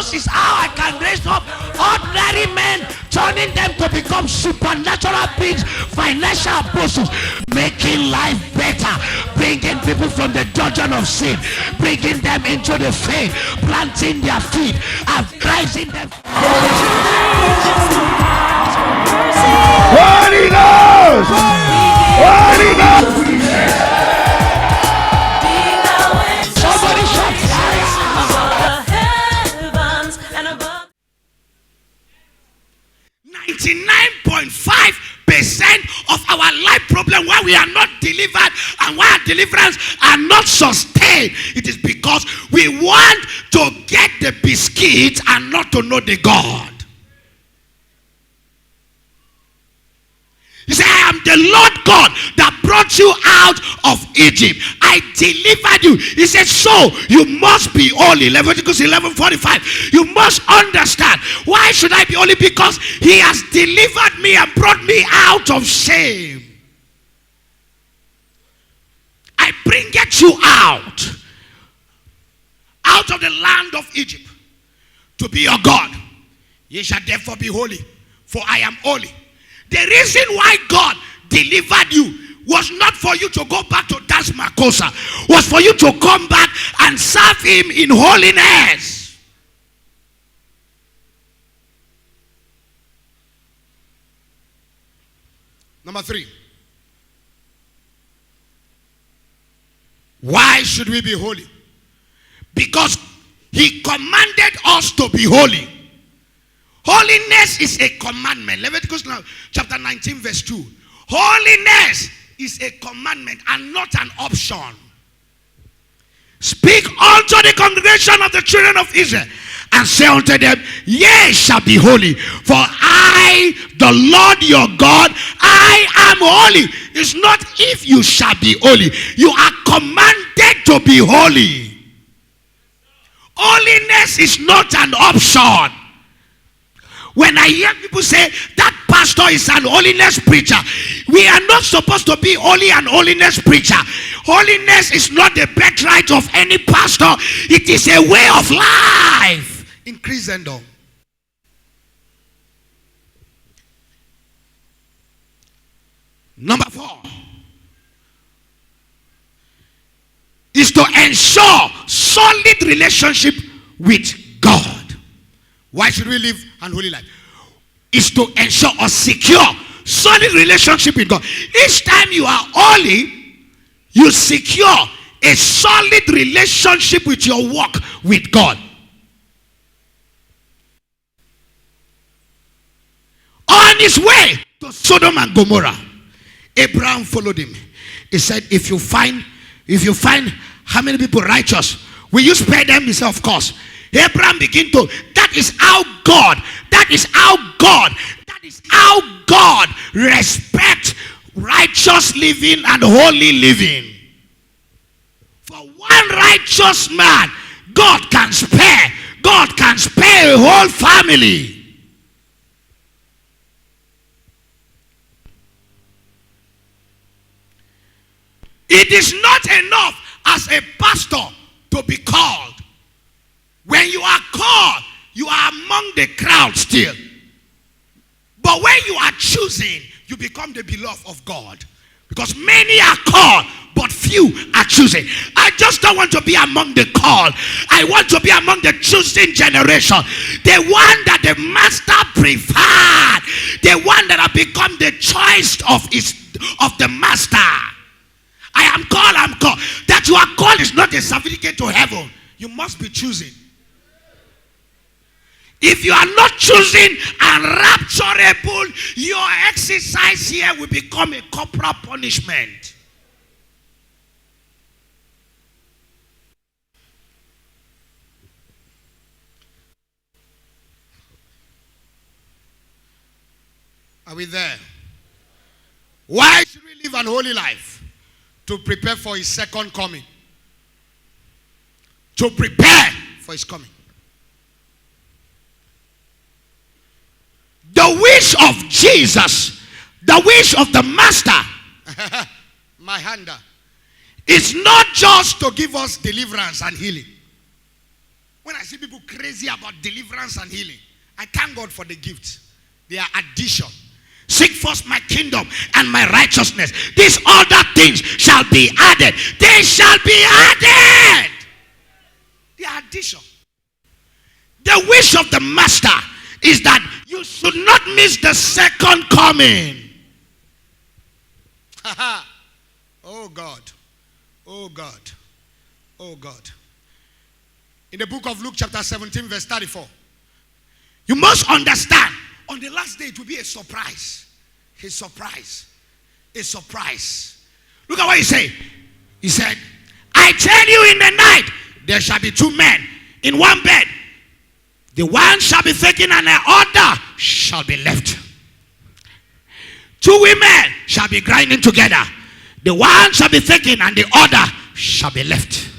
purpose is how I can raise up ordinary men, turning them to become supernatural beings, financial apostles, making life better, bringing people from the dungeon of sin, bringing them into the faith, planting their feet, and rising them. Holy Ghost! Holy Ghost! Somebody shout fire! 99.5% of our life problem, why we are not delivered and why our deliverance are not sustained, it is because we want to get the biscuit and not to know the God. He said, I am the Lord God that brought you out of Egypt. I delivered you. He said, so you must be holy. Leviticus 11:45. You must understand. Why should I be holy? Because he has delivered me and brought me out of shame. I bringeth you out of the land of Egypt to be your God. Ye shall therefore be holy, for I am holy. The reason why God delivered you was not for you to go back to Das Makosa, was for you to come back and serve him in holiness. Number 3. Why should we be holy? Because he commanded us to be holy. Holiness is a commandment. Leviticus chapter 19 verse 2. Holiness is a commandment and not an option. Speak unto the congregation of the children of Israel and say unto them, ye shall be holy, for I, the Lord your God, I am holy. It's not if you shall be holy. You are commanded to be holy. Holiness is not an option. When I hear people say that pastor is an holiness preacher, we are not supposed to be holy and holiness preacher. Holiness is not the birthright of any pastor. It is a way of life in Christendom. Number 4 is to ensure solid relationship with God. Why should we live an holy life? Is to ensure or secure solid relationship with God. Each time you are holy, you secure a solid relationship with your walk with God. On his way to Sodom and Gomorrah, Abraham followed him. He said, if you find how many people righteous, will you spare them? He said, of course. Abraham began to, that is how God respect righteous living and holy living. For one righteous man, God can spare a whole family. It is not enough as a pastor to be called. When you are called, you are among the crowd still. But when you are choosing, you become the beloved of God. Because many are called, but few are choosing. I just don't want to be among the called. I want to be among the choosing generation. The one that the master preferred. The one that have become the choice of the master. I am called. That you are called is not a certificate to heaven. You must be choosing. If you are not choosing and rapturable, your exercise here will become a corporal punishment. Are we there? Why should we live an holy life? To prepare for his second coming. To prepare for his coming. The wish of Jesus, the wish of the master, my hander, is not just to give us deliverance and healing. When I see people crazy about deliverance and healing, I thank God for the gifts. They are addition. Seek first my kingdom and my righteousness. These other things shall be added. They shall be added. They are addition. The wish of the master is that you should not miss the second coming. Oh God. Oh God. Oh God. In the book of Luke chapter 17 verse 34. You must understand, on the last day it will be a surprise. A surprise. A surprise. Look at what he said. He said, I tell you, in the night there shall be two men in one bed. The one shall be taken and the other shall be left. Two women shall be grinding together. The one shall be taken and the other shall be left.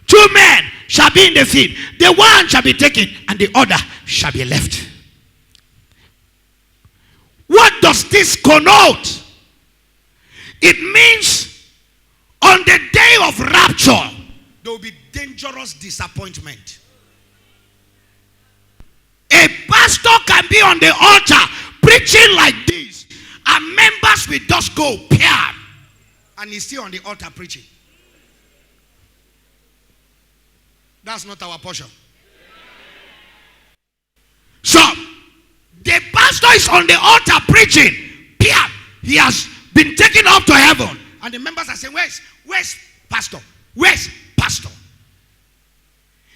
Two men shall be in the field. The one shall be taken and the other shall be left. What does this connote? It means on the day of rapture, there will be dangerous disappointment. A pastor can be on the altar preaching like this, and members will just go, Pam, and he's still on the altar preaching. That's not our portion. So, the pastor is on the altar preaching. Pam, he has been taken up to heaven. And the members are saying, where's pastor? Where's pastor?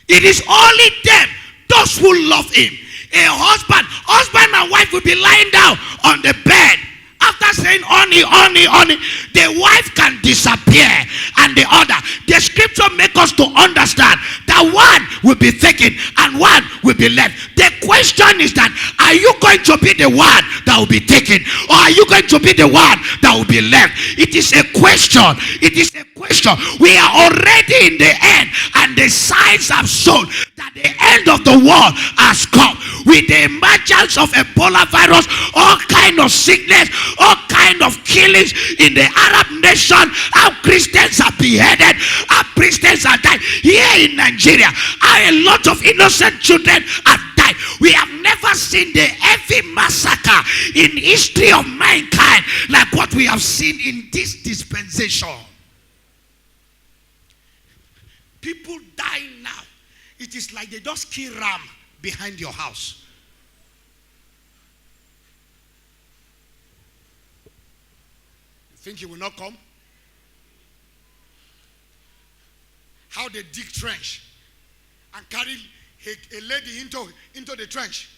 It is only them, those who love him. A husband and wife will be lying down on the bed. After saying honey, the wife can disappear and the other. The scripture makes us to understand that one will be taken and one will be left. The question is that, are you going to be the one that will be taken, or are you going to be the one that will be left? It is a question. It is a question. We are already in the end, and the signs have shown that the end of the world has come. With the emergence of Ebola virus, all kind of sickness, all kind of killings in the Arab nation, how Christians are beheaded, how Christians are died. Here in Nigeria, how a lot of innocent children have died. We have never seen the heavy massacre in history of mankind like what we have seen in this dispensation. People dying now. It is like they just kill ram behind your house. You think he will not come? How they dig trench and carry a lady into the trench,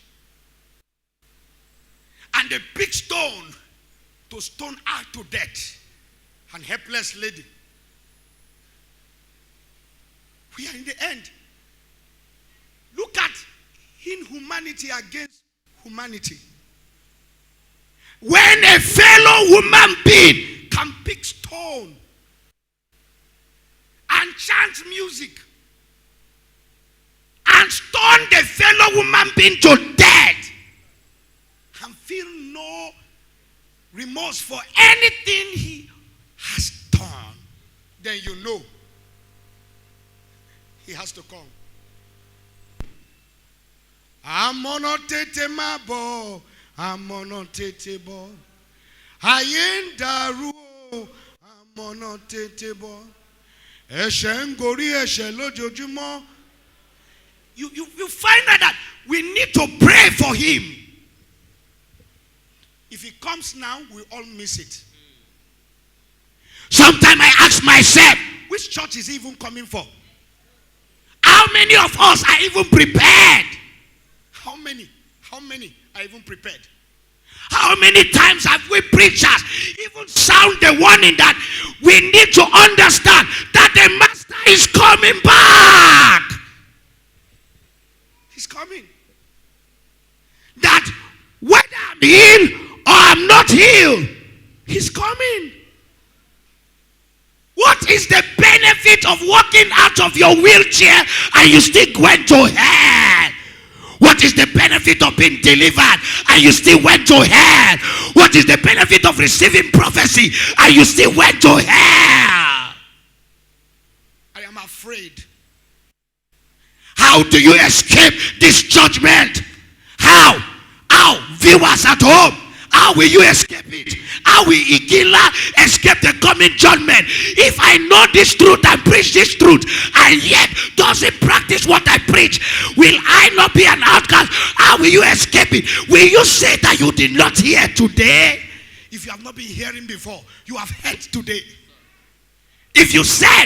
and they pick stone to stone her to death, and helpless lady. We are in the end. Look at inhumanity against humanity. When a fellow human being can pick stone and chant music and stone the fellow human being to death and feel no remorse for anything he has done, then you know he has to come. Amono tete mabo, amono tete bo. Ayen daru, amono tete bo. Eshe ngori eshe lojojumo. You find out that we need to pray for him. If he comes now, we all miss it. Sometimes I ask myself, which church is he even coming for? How many of us are even prepared? How many are even prepared? How many times have we preachers even sound the warning that we need to understand that the master is coming back? He's coming. That whether I'm healed or I'm not healed, he's coming. What is the benefit of walking out of your wheelchair and you still went to hell? What is the benefit of being delivered and you still went to hell? What is the benefit of receiving prophecy and you still went to hell? I am afraid. How do you escape this judgment? How? Viewers at home, how will you escape it? How will Igila escape the coming judgment? If I know this truth and preach this truth, and yet doesn't practice what I preach, will I not be an outcast? How will you escape it? Will you say that you did not hear today? If you have not been hearing before, you have heard today. If you said,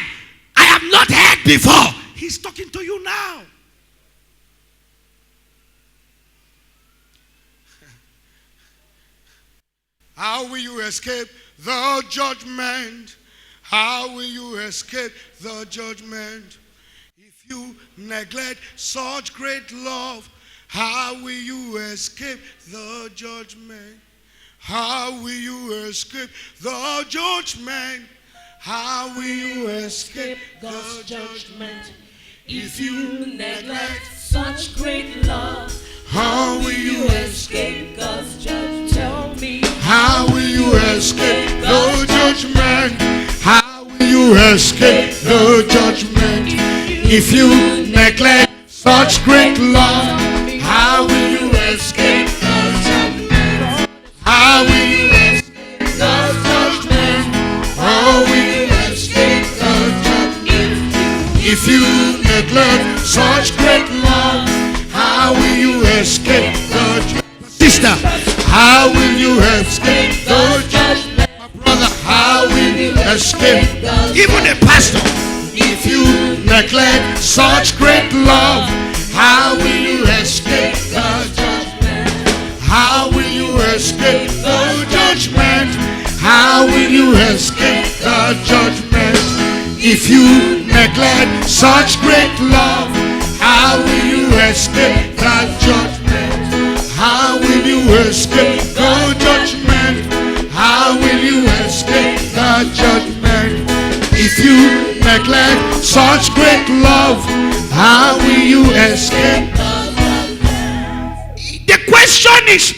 I have not heard before, he's talking to you now. How will you escape the judgment? How will you escape the judgment? If you neglect such great love, how will you escape the judgment? How will you escape the judgment? How will you escape the judgment? If you neglect such great love, how will you escape God's judgment? Tell me, how will you escape the judgment? How will you escape the judgment? If you neglect such great love, how will you escape the judgment? How will you escape the judgment? How will you escape the judgment? If you neglect such great love, how will you escape the judgment? Sister, how will you escape the judgment? My brother, how will you escape? Even a pastor, if you neglect such great love, how will you escape the judgment? How will you escape the judgment? How will you escape the judgment? If you neglect such great love, how will you escape the judgment? How will you escape the judgment? How will you escape the judgment? If you neglect such great love, how will you escape the judgment? The question is,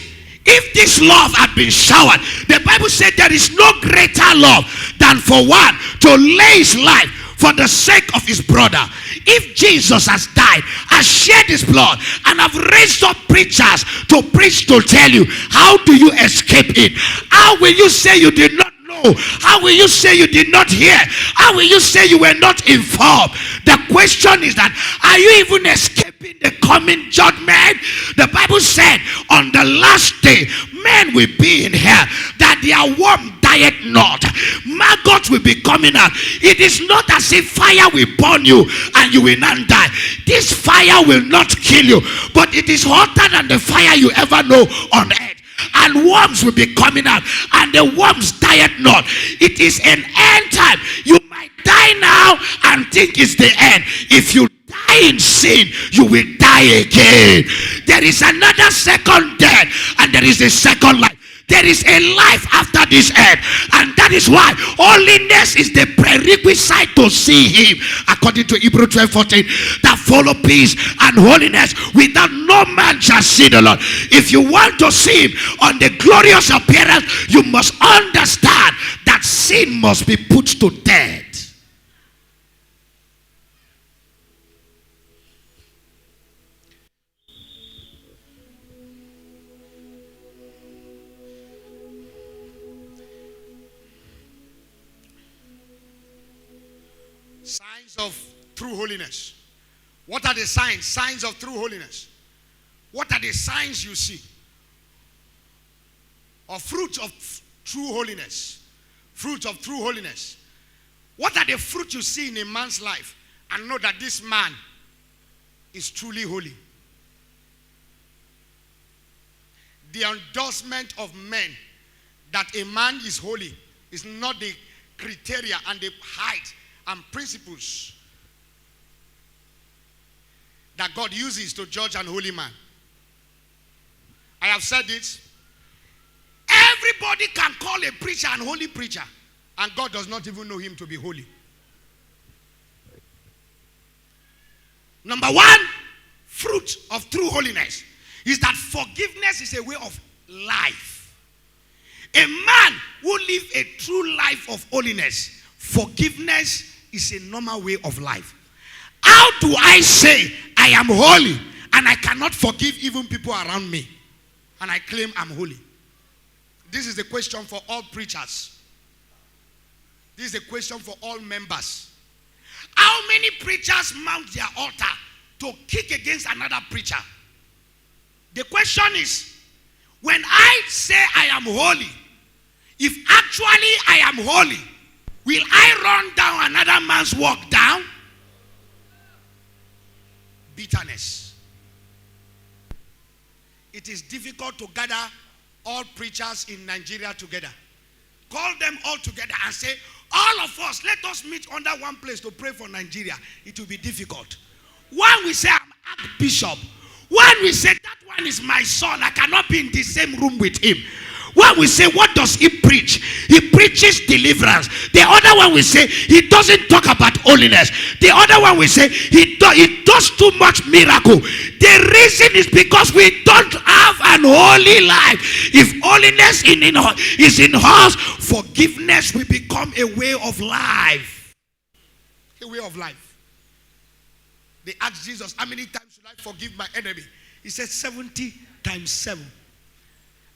if this love had been showered, the Bible said there is no greater love than for one to lay his life for the sake of his brother. If Jesus has died, has shed his blood, and have raised up preachers to preach to tell you, how do you escape it? How will you say you did not know? How will you say you did not hear? How will you say you were not informed? The question is that, are you even escaping the coming judgment? The Bible said on the last day, men will be in hell, that their worm dieth not. Maggots will be coming out. It is not as if fire will burn you and you will not die. This fire will not kill you, but it is hotter than the fire you ever know on earth. And worms will be coming out, and the worms dieth not. It is an end time. You might die now and think it's the end. If you die in sin, you will die again. There is another second death, and there is a second life. There is a life after this earth, and that is why holiness is the prerequisite to see him, according to Hebrews 12:14. That follow peace and holiness, without no man shall see the Lord. If you want to see him on the glorious appearance, you must understand that sin must be put to death. Signs of true holiness. What are the signs? Signs of true holiness. What are the signs you see? Or fruits of true holiness. Fruits of true holiness. What are the fruits you see in a man's life and know that this man is truly holy? The endorsement of men that a man is holy is not the criteria and the height and principles that God uses to judge an holy man. I have said it. Everybody can call a preacher an holy preacher, and God does not even know him to be holy. Number one, fruit of true holiness is that forgiveness is a way of life. A man who lives a true life of holiness, forgiveness is a normal way of life. How do I say I I am holy and I cannot forgive even people around me. And I claim I'm holy. This is the question for all preachers. This is a question for all members. How many preachers mount their altar to kick against another preacher? The question is, when I say I am holy, if actually I am holy, will I run down another man's work down? Bitterness. It is difficult to gather all preachers in Nigeria together. Call them all together and say, all of us, let us meet under one place to pray for Nigeria. It will be difficult. One will say, I'm Archbishop. One will say, that one is my son. I cannot be in the same room with him. One will say, what does he preach? He preaches deliverance. The other one will say, he doesn't talk about holiness. The other one will say, he does too much miracle. The reason is because we don't have an holy life. If holiness is in us, forgiveness will become a way of life. A way of life. They asked Jesus, how many times should I forgive my enemy? He said 70 times 7.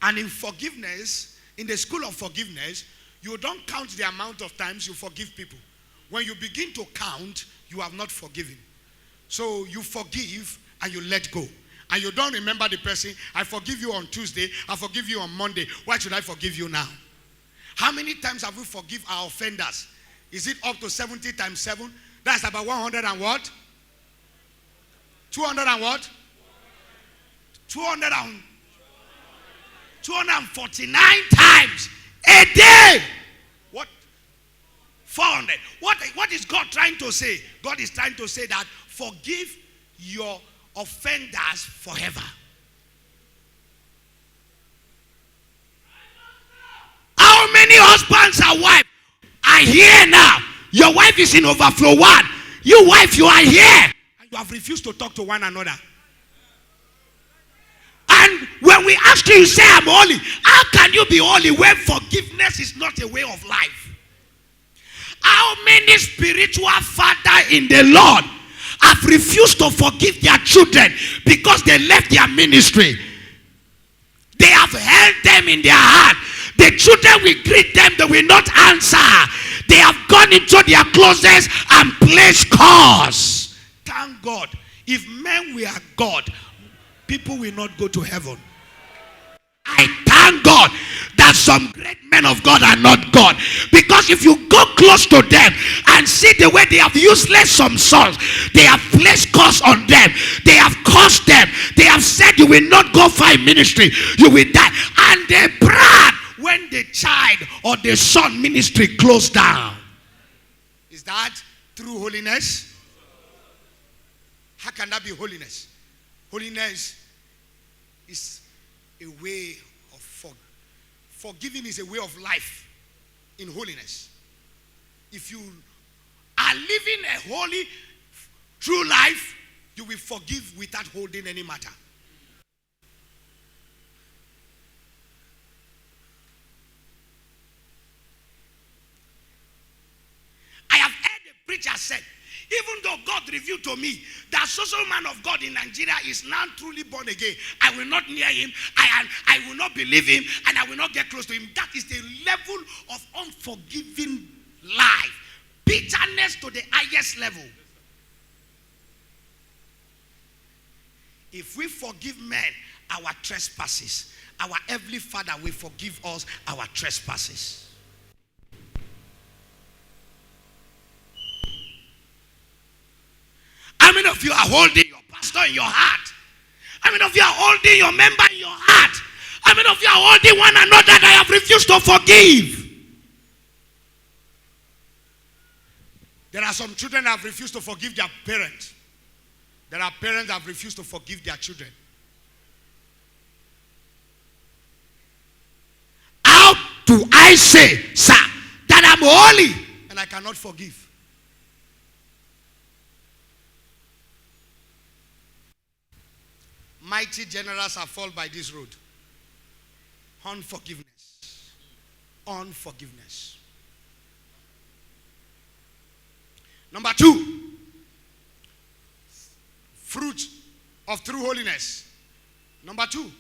And in forgiveness, in the school of forgiveness, you don't count the amount of times you forgive people. When you begin to count, you have not forgiven. So you forgive and you let go. And you don't remember the person. I forgive you on Tuesday. I forgive you on Monday. Why should I forgive you now? How many times have we forgive our offenders? Is it up to 70 times 7? That's about 100 and what? 200 and what? 249 times a day. What? 400. What is God trying to say? God is trying to say that forgive your offenders forever. How many husbands and wives are here now? Your wife is in overflow 1. You wife, you are here. And you have refused to talk to one another. And when we ask you, you say, I'm holy. How can you be holy when forgiveness is not a way of life? How many spiritual fathers in the Lord have refused to forgive their children because they left their ministry? They have held them in their heart. The children will greet them, they will not answer. They have gone into their closets and placed curse. Thank God. If men were God, people will not go to heaven. I thank God that some great men of God are not God. Because if you go close to them and see the way they have useless some sons, they have placed curse on them, they have cursed them, they have said you will not go far in ministry, you will die. And they brag when the child or the son ministry closed down. Is that true holiness? How can that be holiness? Holiness is a way of forgiving is a way of life in holiness. If you are living a holy, true life, you will forgive without holding any matter. I have heard a preacher said, even though God revealed to me that social man of God in Nigeria is now truly born again, I will not near him, I will not believe him, and I will not get close to him. That is the level of unforgiving life. Bitterness to the highest level. If we forgive men our trespasses, our heavenly Father will forgive us our trespasses. How many of you are holding your pastor in your heart? How many of you are holding your member in your heart? How many of you are holding one another that I have refused to forgive? There are some children that have refused to forgive their parents. There are parents that have refused to forgive their children. How do I say, sir, that I'm holy and I cannot forgive? Mighty generals have fallen by this road. Unforgiveness. Unforgiveness. Number 2. fruit of true holiness. Number 2,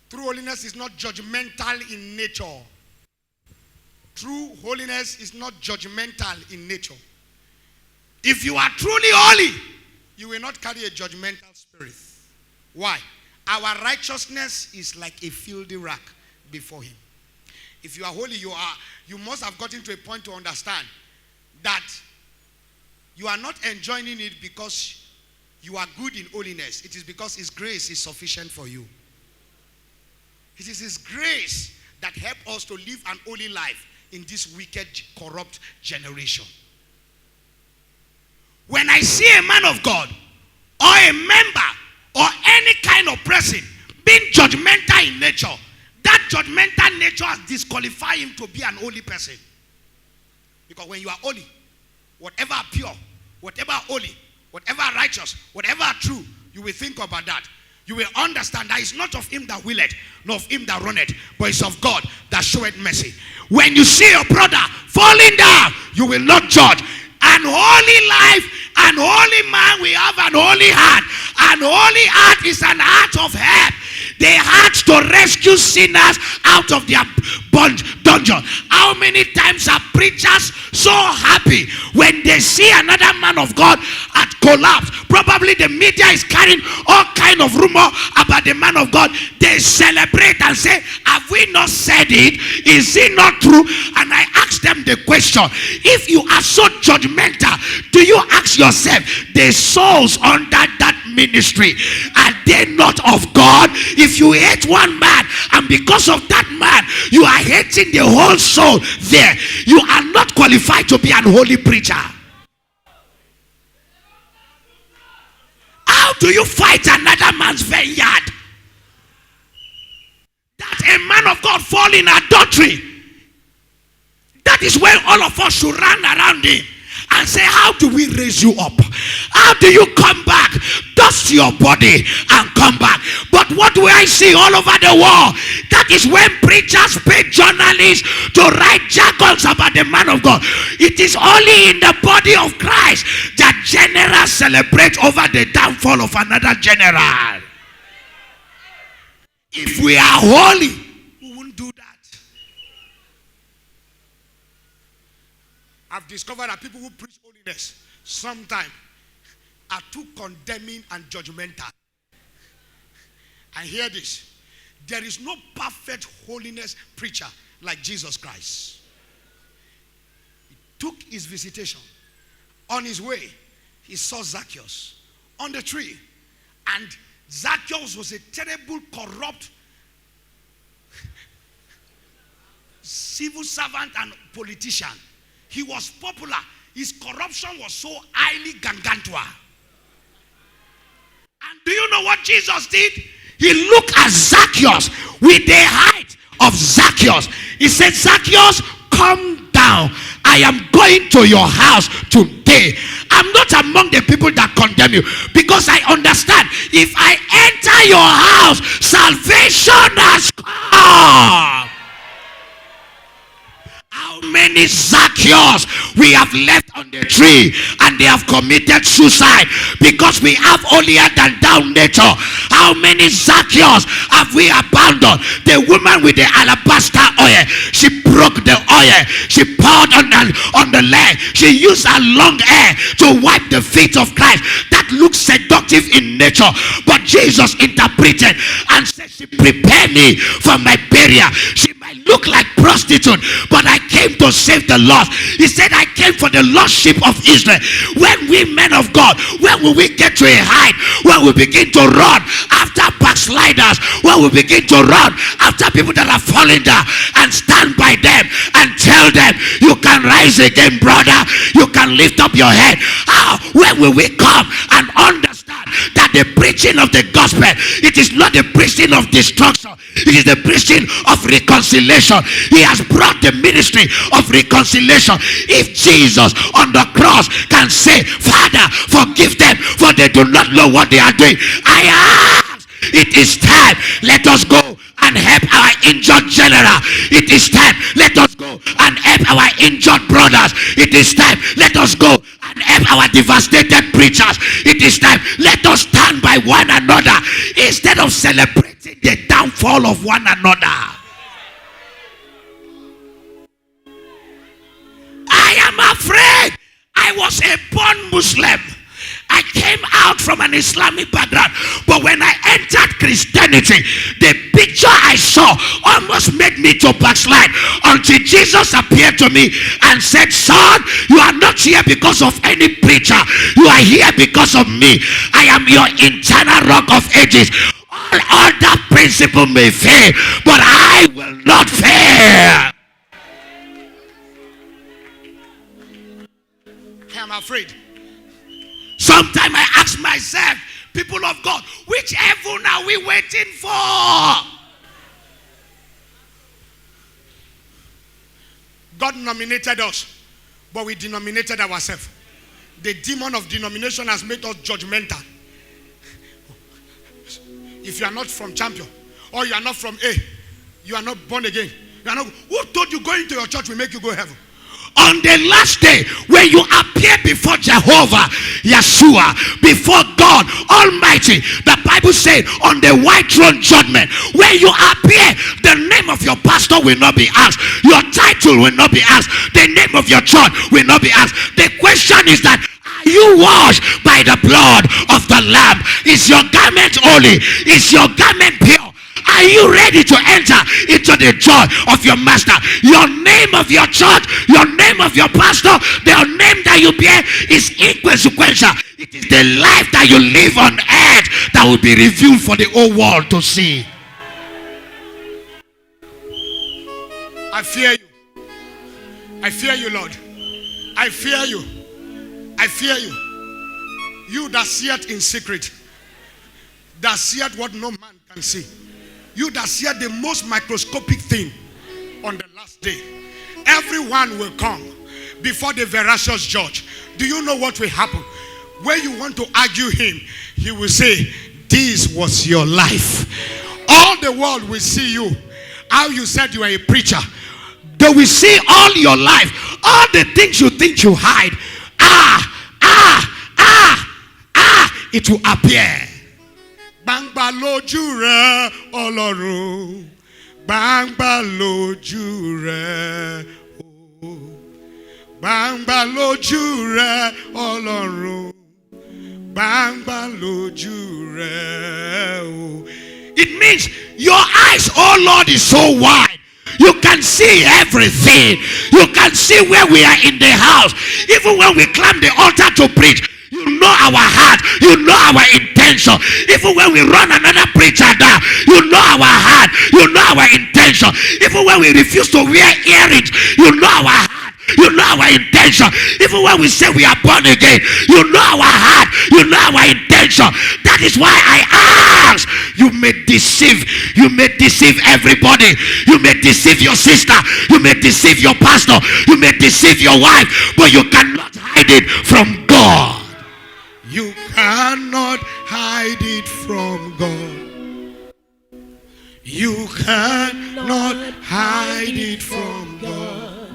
true holiness is not judgmental in nature. True holiness is not judgmental in nature. If you are truly holy, you will not carry a judgmental spirit. Why? Our righteousness is like a filthy rag before him. If you are holy, you must have gotten to a point to understand that you are not enjoying it because you are good in holiness. It is because his grace is sufficient for you. It is his grace that helps us to live an holy life in this wicked, corrupt generation. When I see a man of God or a member or any kind of person being judgmental in nature, that judgmental nature has disqualified him to be an holy person. Because when you are holy, whatever pure, whatever holy, whatever righteous, whatever true, you will think about that. You will understand that it's not of him that willeth, nor of him that runneth, but it's of God that showeth mercy. When you see your brother falling down, you will not judge. An holy life, an holy man, we have an holy heart. An holy heart is an heart of help. The heart to rescue sinners out of their dungeon. How many times are preachers so happy when they see another man of God at collapse? Probably the media is carrying all kind of rumor about the man of God. They celebrate and say, have we not said it? Is it not true? And I ask them the question, if you are so judgmental, do you ask yourself, the souls under that ministry, are they not of God? If you hate one man and because of that man you are hating the whole soul there, you are not qualified to be an holy preacher. How do you fight another man's vineyard? That a man of God fall in adultery, that is where all of us should run around him and say, how do we raise you up? How do you come back? Dust your body and come back. But what do I see all over the world? That is when preachers pay journalists to write jargons about the man of God. It is only in the body of Christ that generals celebrate over the downfall of another general. If we are holy, we won't do that. I've discovered that people who preach holiness sometimes are too condemning and judgmental. And hear this. There is no perfect holiness preacher like Jesus Christ. He took his visitation. On his way, he saw Zacchaeus on the tree. And Zacchaeus was a terrible, corrupt civil servant and politician. He was popular. His corruption was so highly gargantua. And do you know what Jesus did? He looked at Zacchaeus with the height of Zacchaeus. He said, Zacchaeus, come down. I am going to your house today. I'm not among the people that condemn you, because I understand if I enter your house, salvation has come. How many Zacchaeus we have left on the tree and they have committed suicide because we have holier than thou nature? How many Zacchaeus have we abandoned? The woman with the alabaster oil, she broke the oil, she poured on the leg, she used her long hair to wipe the feet of Christ. That looks seductive in nature, but Jesus interpreted and said, she prepared me for my burial. She might look like prostitute, but I came to save the lost. He said, I came for the lost sheep of Israel. When we men of God, when will we get to a height where we begin to run after backsliders, where we begin to run after people that are falling down, and stand by them and tell them, you can rise again, brother, you can lift up your head? How? When will we come and understand that the preaching of the gospel, it is not the preaching of destruction, it is the preaching of reconciliation. He has brought the ministry of reconciliation. If Jesus on the cross can say, Father, forgive them, for they do not know what they are doing, I ask, it is time, let us go and help our injured general. It is time, let us go and help our injured brothers. It is time, let us go and help help our devastated preachers. It is time. Let us stand by one another instead of celebrating the downfall of one another. I am afraid. I was a born Muslim. I came out from an Islamic background, but when I entered Christianity, the picture I saw almost made me to backslide until Jesus appeared to me and said, son, you are not here because of any preacher. You are here because of me. I am your internal rock of ages. All other principles may fail, but I will not fail. I'm afraid. Sometimes I ask myself, people of God, which heaven are we waiting for? God nominated us, but we denominated ourselves. The demon of denomination has made us judgmental. If you are not from Champion, or you are not from A, you are not born again. You are not. Who told you going to your church will make you go heaven? On the last day, when you appear before Jehovah, Yeshua, before God Almighty, the Bible said on the white throne judgment, when you appear, the name of your pastor will not be asked, your title will not be asked, the name of your church will not be asked. The question is that, are you washed by the blood of the Lamb? Is your garment holy? Is your garment pure? Are you ready to enter into the joy of your master? Your name of your church, your name of your pastor, the name that you bear is inconsequential. It is the life that you live on earth that will be revealed for the whole world to see. I fear you. I fear you, Lord. I fear you. I fear you. You that seeth in secret, that seeth what no man can see. You that see the most microscopic thing on the last day. Everyone will come before the veracious judge. Do you know what will happen? When you want to argue him, he will say, this was your life. All the world will see you. How you said you are a preacher. They will see all your life. All the things you think you hide. It will appear. Gbangba lójú rẹ Ọlọ́run, gbangba lójú rẹ o, gbangba lójú rẹ Ọlọ́run, gbangba lójú rẹ o. It means your eyes, oh Lord, is so wide. You can see everything. You can see where we are in the house. Even when we climb the altar to preach, you know our heart, you know our intention. Even when we run another preacher down, you know our heart, you know our intention. Even when we refuse to wear earrings, you know our heart, you know our intention. Even when we say we are born again, you know our heart, you know our intention. That is why I ask, you may deceive everybody. You may deceive your sister, you may deceive your pastor, you may deceive your wife, but you cannot hide it from God. You cannot hide it from God. You cannot hide it from God.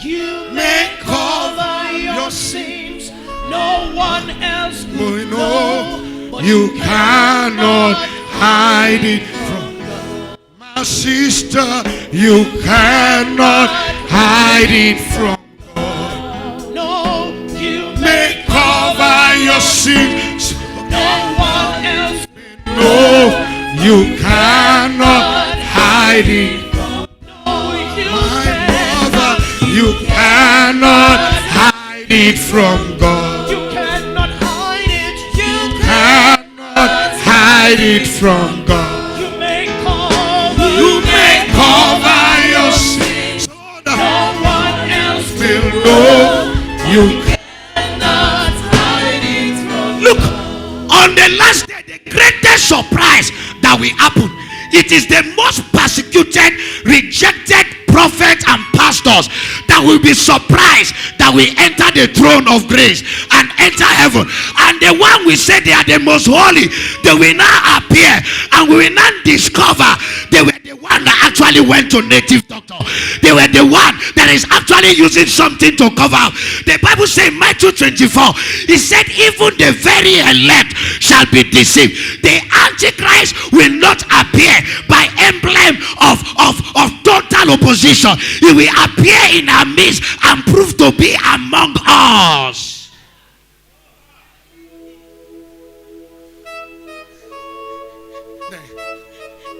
You may cover your sins, no one else will know. But you cannot hide it from God. My sister, you cannot hide it from God. No, you may cover your sins, no one else will know. You cannot hide it. You cannot hide it from God. You cannot hide it. You cannot hide it from God. You may cover your sins. No one else will know. You cannot hide it from Look, God. On the last day, the greatest surprise that will happen, it is the most persecuted, rejected prophets and pastors that will be surprised that that will enter the throne of grace and enter heaven. And the one we say they are the most holy, they will now appear, and we will now discover they were the one that actually went to native doctor. They were the one that is actually using something to cover up. The Bible says in Matthew 24, he said even the very elect shall be deceived. The Antichrist will not appear by emblem of total opposition. He will appear in our midst and prove to be among us.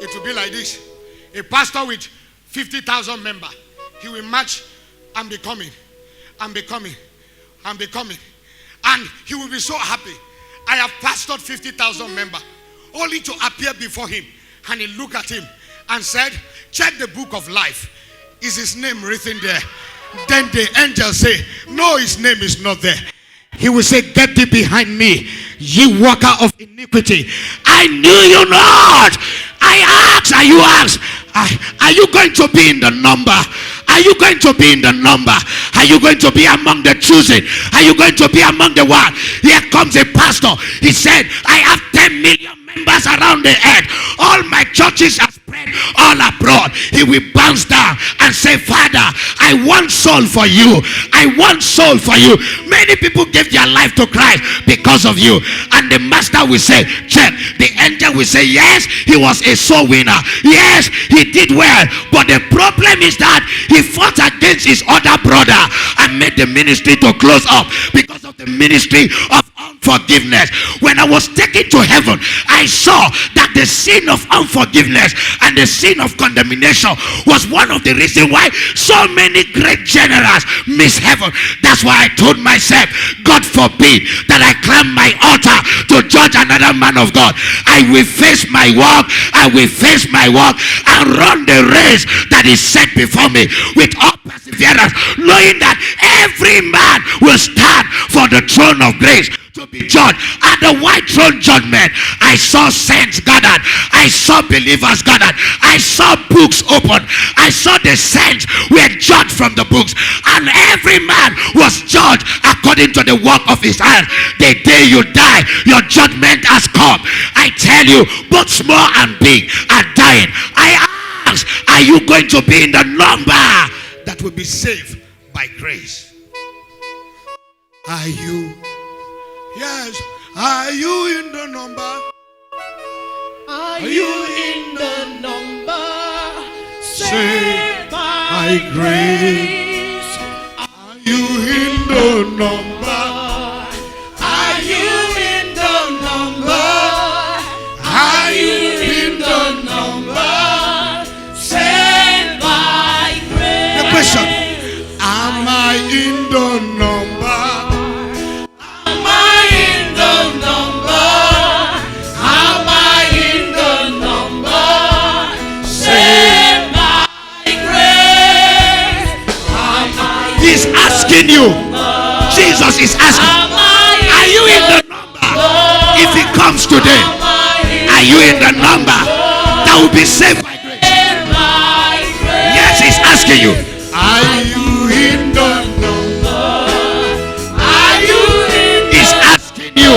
It will be like this. A pastor with 50,000 members, he will march and be coming, and be coming, and be coming. And he will be so happy. I have pastored 50,000 members, only to appear before him. And he looked at him and said, check the book of life. Is his name written there? Then the angel say, no, his name is not there. He will say, get thee behind me, ye worker of iniquity. I knew you not. I asked, are you going to be in the number? Are you going to be in the number? Are you going to be among the chosen? Are you going to be among the one? Here comes a pastor. He said, I have 10 million members around the earth. All my churches are spread all abroad. He will bounce down and say, Father, I want soul for you. I want soul for you. Many people gave their life to Christ because of you. And the master will say, check. The angel will say, yes, he was a soul winner. Yes, he did well. But the problem is that he fought against his other brother and made the ministry to close up because of the ministry of unforgiveness. When I was taken to heaven, I saw that the sin of unforgiveness and the sin of condemnation was one of the reasons why so many great generals miss heaven. That's why I told myself, God forbid that I climb my altar to judge another man of God. I will face my work, I will face my work and run the race that is set before me with all perseverance, knowing that every man will stand for the throne of grace to be judged. At the white throne judgment, I saw saints gathered, I saw believers gathered, I saw books open, I saw the saints were judged from the books, and every man was judged according to the work of his hands. The day you die, your judgment has come. I tell you, both small and big are dying. I ask, are you going to be in the number that will be saved by grace? Are you? Yes. Are you in the number? Are you in the number? Saved by grace. Are you in the number? Are you in the number? Are you in the number? Saved by grace. The question: am I in the number? You, Jesus is asking, are you in the number? If he comes today, are you in the number that will be saved by grace? Yes, he's asking you, are you in the number? Are you in the number? He's asking you,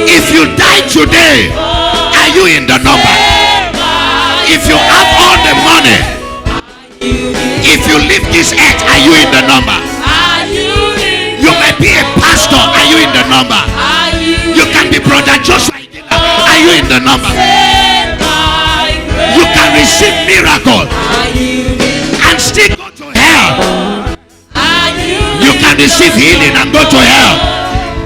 if you die today, are you in the number? If you have all the money, if you leave this earth, are you in the number? You may be a pastor, are you in the number? You can be brother Joshua, are you in the number? You can receive miracle and still go to hell. You can receive healing and go to hell,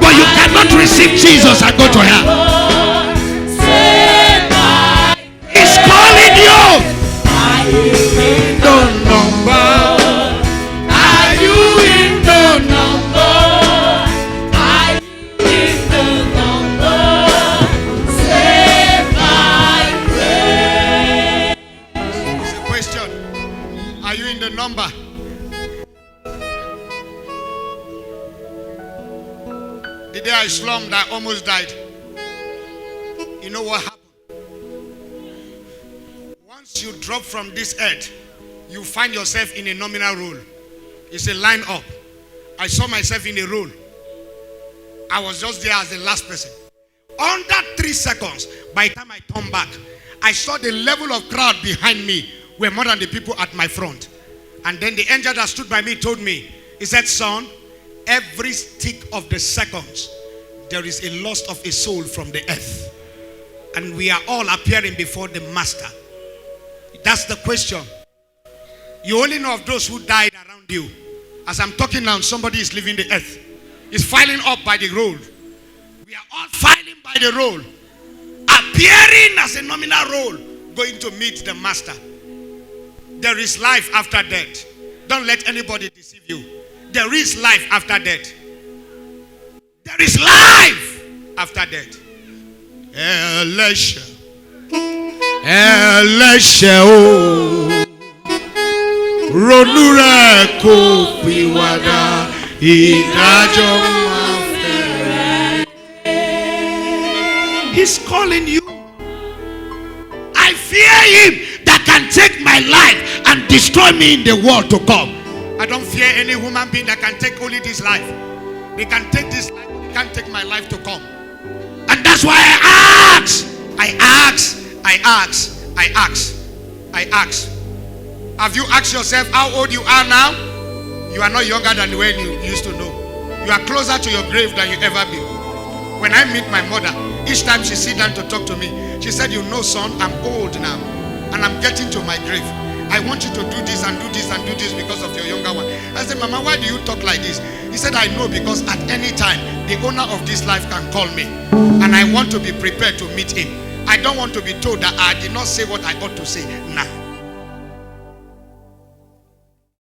but you cannot receive Jesus and go to hell. He's calling you. The number. Are you in the number? Are you in the number? Saved by grace. It's a question. Are you in the number? The day I slummed, I almost died. You know what happened? Once you drop from this earth, you find yourself in a nominal role. It's a line up. I saw myself in a row. I was just there as the last person. Under 3 seconds, by the time I turned back, I saw the level of crowd behind me were more than the people at my front. And then the angel that stood by me told me, he said, son, every tick of the seconds, there is a loss of a soul from the earth. And we are all appearing before the master. That's the question. You only know of those who died around you. As I'm talking now, somebody is leaving the earth. He's filing up by the roll. We are all filing by the roll. Appearing as a nominal role, going to meet the master. There is life after death. Don't let anybody deceive you. There is life after death. There is life after death. Elisha. Elisha o. Ronure ko piwada ìdájọ́ máa fẹ́rẹ̀. He's calling you. I fear him that can take my life and destroy me in the world to come. I don't fear any human being that can take only this life. They can take this life, they can't take my life to come. And that's why I ask. Have you asked yourself how old you are now? You are not younger than the way you used to know. You are closer to your grave than you ever been. When I meet my mother, each time she sits down to talk to me, she said, you know, son, I'm old now. And I'm getting to my grave. I want you to do this and do this and do this because of your younger one. I said, Mama, why do you talk like this? He said, I know, because at any time, the owner of this life can call me. And I want to be prepared to meet him. I don't want to be told that I did not say what I ought to say now.